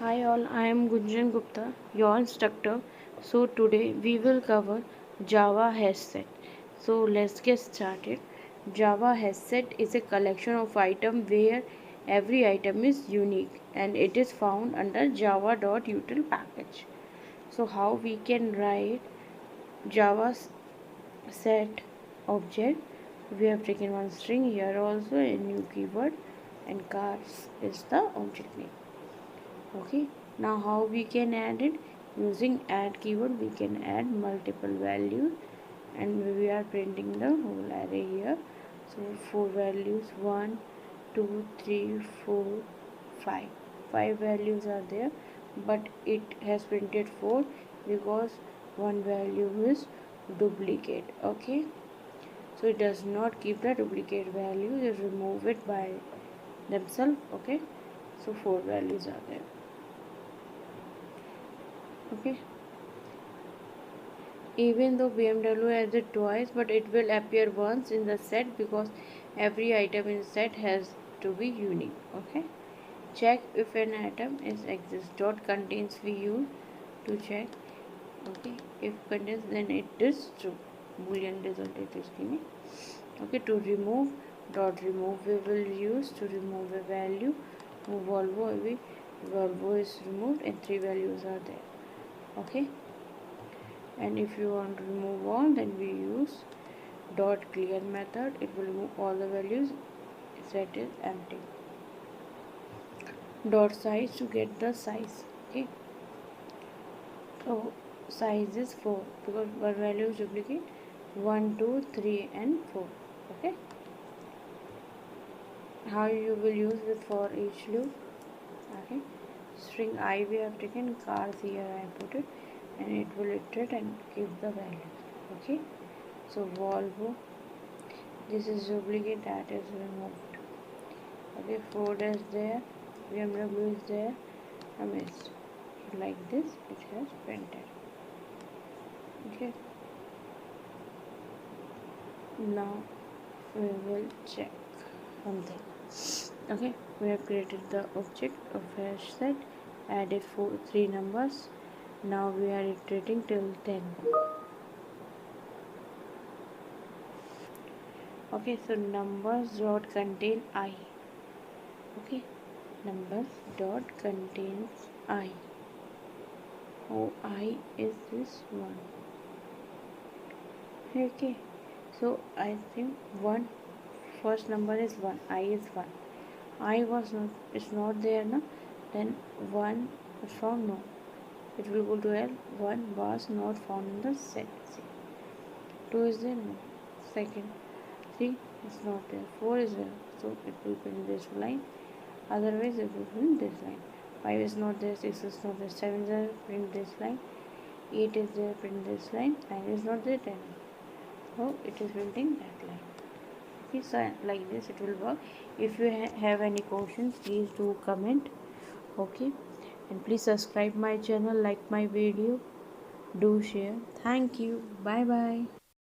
Hi all, I am Gunjan Gupta, your instructor. So today we will cover Java HashSet. So let's get started. Java HashSet is a collection of items where every item is unique and it is found under java.util package. So how we can write Java set object? We have taken one string here also, a new keyword, and cars is the object name. Okay, now how we can add it? Using add keyword we can add multiple values, and we are printing the whole array here. So 4 values, 1 2 3 4 5 5 values are there, but it has printed 4 because one value is duplicate. Okay, so it does not keep the duplicate value, just remove it by themselves. Okay, so 4 values are there. Okay, even though BMW has it twice, but it will appear once in the set because every item in set has to be unique. Okay, check if an item is exists. Dot contains we use to check. Okay, if contains then it is true. Boolean result it is giving. Okay, to remove, dot remove we will use to remove a value. Volvo is removed and 3 values are there. Okay, and if you want to remove all, then we use dot clear method. It will remove all the values, set is empty. Dot size to get the size. Okay, so size is 4 because one value is duplicate. 1 2 3 and 4. Okay, how you will use with for each loop? Okay, string I we have taken, cars here I put it, and it will iterate and give the value. Okay, so Volvo, this is duplicate, that is removed. Okay, Ford is there, BMW is there, I missed. Like this it has printed. Okay, now we will check something. Okay, we have created the object of HashSet, added 3 numbers. Now we are iterating till 10. Okay, so numbers dot contain I. Okay, numbers dot contains I. Oh, I is this one. Okay, so I think one, first number is 1. I is 1. I was not, it's not there now. Then 1 is found, no. It will go to L. 1 was not found in the set. 2 is there, no. Second, 3 is not there. 4 is there, so it will print this line. Otherwise, it will print this line. 5 is not there. 6 is not there. 7 is there. Print this line. 8 is there. Print this line. 9 is not there. 10. So it is printing that line. Okay, so like this it will work. If you have any questions, please do comment. Okay, and please subscribe my channel, like my video, do share. Thank you. Bye bye.